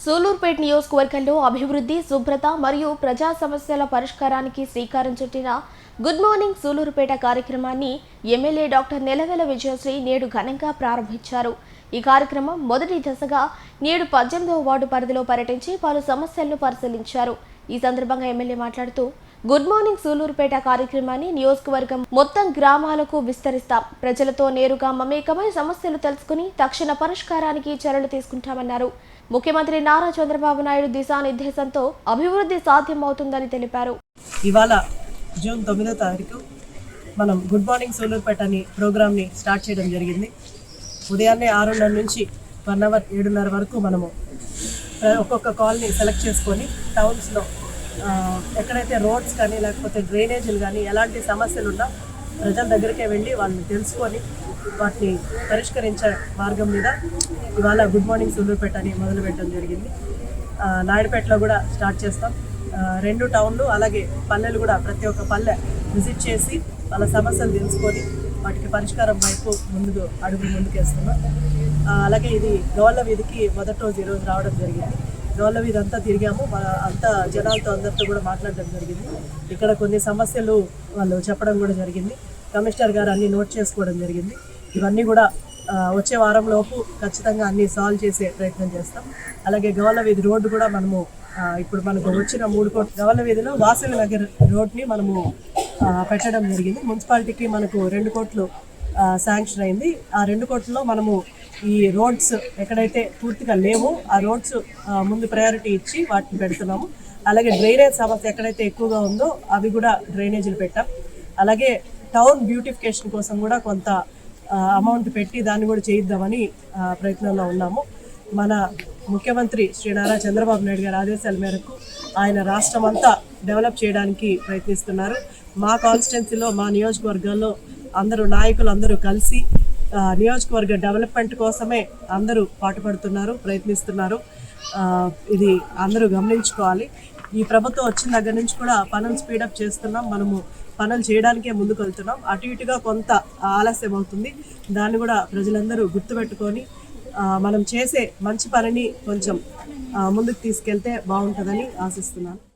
సూలూరుపేట నియోజకవర్గంలో అభివృద్ధి, శుభ్రత మరియు ప్రజా సమస్యల పరిష్కారానికి శ్రీకారం చుట్టిన గుడ్ మార్నింగ్ సూలూరుపేట కార్యక్రమాన్ని ఎమ్మెల్యే డాక్టర్ నెలవెల విజయశ్రీ నేడు ఘనంగా ప్రారంభించారు. ఈ కార్యక్రమం మొదటి దశగా నేడు 18వ వార్డు పరిధిలో పర్యటించి పలు సమస్యలను పరిశీలించారు. ఈ సందర్భంగా ఎమ్మెల్యే మాట్లాడుతూ గుడ్ మార్నింగ్ సూలూరుపేట కార్యక్రమాన్ని నియోజకవర్గం మొత్తం గ్రామాలకు విస్తరిస్తాం. ప్రజలతో నేరుగా మమేకమై సమస్యలు తెలుసుకుని తక్షణ పరిష్కారానికి చర్యలు తీసుకుంటామన్నారు. ముఖ్యమంత్రి నారా చంద్రబాబు నాయుడు దిశానిర్దేశంతో అభివృద్ధి సాధ్యమవుతుందని తెలిపారు. ఇవాళ జూన్ 9వ తారీఖు మనం గుడ్ మార్నింగ్ సూలూరుపేట అని ప్రోగ్రామ్ని స్టార్ట్ చేయడం జరిగింది. ఉదయాన్నే 6:30 నుంచి 1 అవర్ 7:30 వరకు మనము ఒక్కొక్క కాలనీ సెలెక్ట్ చేసుకొని టౌన్స్లో ఎక్కడైతే రోడ్స్ కానీ లేకపోతే డ్రైనేజీలు కానీ ఎలాంటి సమస్యలు ఉన్నా ప్రజల దగ్గరికే వెళ్ళి వాళ్ళని తెలుసుకొని వాటిని పరిష్కరించే మార్గం మీద ఇవాళ గుడ్ మార్నింగ్ సూలూరుపేట అని మొదలుపెట్టడం జరిగింది. నాయుడుపేటలో కూడా స్టార్ట్ చేస్తాం. 2 టౌన్లు అలాగే పల్లెలు కూడా ప్రతి ఒక్క పల్లె విజిట్ చేసి వాళ్ళ సమస్యలు తెలుసుకొని వాటికి పరిష్కారం వైపు అడుగులు ముందుకేస్తున్నాం. అలాగే ఇది గోళ్ళ వీధికి మొదటి రోజు ఈరోజు రావడం జరిగింది. గోళ్ళ వీధి అంతా తిరిగాము. అంతా జనాలతో అందరితో కూడా మాట్లాడడం జరిగింది. ఇక్కడ కొన్ని సమస్యలు వాళ్ళు చెప్పడం కూడా జరిగింది. కమిషనర్ గారు అన్ని నోట్ చేసుకోవడం జరిగింది. ఇవన్నీ కూడా వచ్చే వారంలోపు ఖచ్చితంగా అన్ని సాల్వ్ చేసే ప్రయత్నం చేస్తాం. అలాగే గోళ్ళ వీధి రోడ్డు కూడా మనము ఇప్పుడు మనకు వచ్చిన 3 కోట్ల గోళ్ళ వీధిలో వాసవి నగర్ రోడ్ని మనము పెట్టడం జరిగింది. మున్సిపాలిటీకి మనకు 2 కోట్లు శాంక్షన్ అయింది. ఆ 2 కోట్లలో మనము ఈ రోడ్స్ ఎక్కడైతే పూర్తిగా లేవో ఆ రోడ్స్ ముందు ప్రయారిటీ ఇచ్చి వాటిని పెడుతున్నాము. అలాగే డ్రైనేజ్ సమస్య ఎక్కడైతే ఎక్కువగా ఉందో అవి కూడా డ్రైనేజీలు పెట్టాం. అలాగే టౌన్ బ్యూటిఫికేషన్ కోసం కూడా కొంత అమౌంట్ పెట్టి దాన్ని కూడా చేయిద్దామని ప్రయత్నంలో ఉన్నాము. మన ముఖ్యమంత్రి శ్రీ నారా చంద్రబాబు నాయుడు గారి ఆదేశాల మేరకు ఆయన రాష్ట్రం అంతా డెవలప్ చేయడానికి ప్రయత్నిస్తున్నారు. మా కాన్స్టిట్యున్సీలో మా నియోజకవర్గాల్లో అందరూ నాయకులు అందరూ కలిసి నియోజకవర్గ డెవలప్మెంట్ కోసమే అందరూ పాటుపడుతున్నారు, ప్రయత్నిస్తున్నారు. ఇది అందరూ గమనించుకోవాలి. ఈ ప్రభుత్వం వచ్చిన దగ్గర నుంచి కూడా పనులు స్పీడప్ చేస్తున్నాం. మనము పనులు చేయడానికే ముందుకు వెళ్తున్నాం. అటు ఇటుగా కొంత ఆలస్యం అవుతుంది. దాన్ని కూడా ప్రజలందరూ గుర్తుపెట్టుకొని మనం చేసే మంచి పనిని కొంచెం ముందుకు తీసుకెళ్తే బాగుంటుందని ఆశిస్తున్నాను.